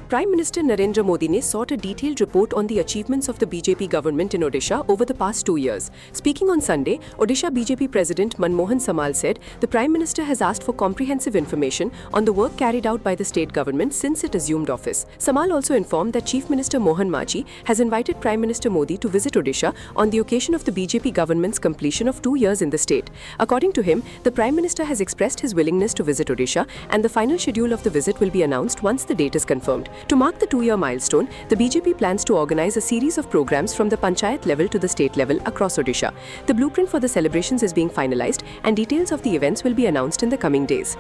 Prime Minister Narendra Modi ne sought a detailed report on the achievements of the BJP government in Odisha over the past 2 years. Speaking on Sunday, Odisha BJP President Manmohan Samal said the Prime Minister has asked for comprehensive information on the work carried out by the state government since it assumed office. Samal also informed that Chief Minister Mohan Machi has invited Prime Minister Modi to visit Odisha on the occasion of the BJP government's completion of 2 years in the state. According to him, the Prime Minister has expressed his willingness to visit Odisha, and the final schedule of the visit will be announced once the date is confirmed. To mark the 2-year milestone, the BJP plans to organize a series of programs from the panchayat level to the state level across Odisha. The blueprint for the celebrations is being finalized, and details of the events will be announced in the coming days.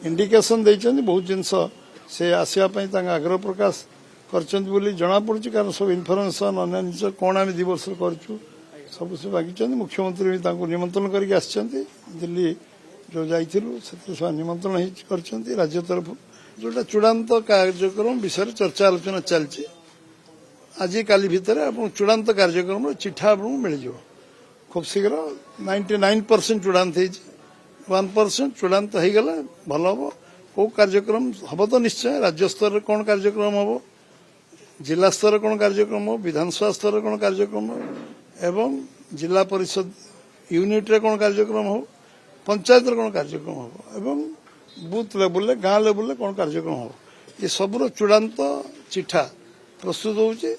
Indication देइछन बहुत जिनस से आसिया पई तांगा आग्रह प्रकाश करछन बोली जना पड़छ कारण सब इन्फॉर्मेशन अन्य कोन आमे दिवस करछु सब से बाकीछन मुख्यमंत्री भी तांको निमंत्रण करके आछछन्ती दिल्ली जो जाइथिलु से निमंत्रण ही करछन्ती राज्य तरफ जोटा चूड़ांत कार्यक्रम विषय चर्चा आलोचना चलछि आज काली भितर आपण चूड़ांत कार्यक्रम चिठा आपण मिल जो खूब शीघ्र 99% चूड़ांत है 1% चूड़ांत हो गला भल हम कौ कार्यक्रम हम तो निश्चय राज्य स्तर कौन कार्यक्रम हम जिला स्तर कौन कार्यक्रम हो विधानसभा स्तर कौन कार्यक्रम हो एवं जिला परिषद यूनिट रे कौन कार्यक्रम हो पंचायत रे कौन कार्यक्रम हो एवं बूथ लेवल गाँ लेवल कौन कार्यक्रम हो ये सबरो चूड़ांत चिठा प्रस्तुत होउची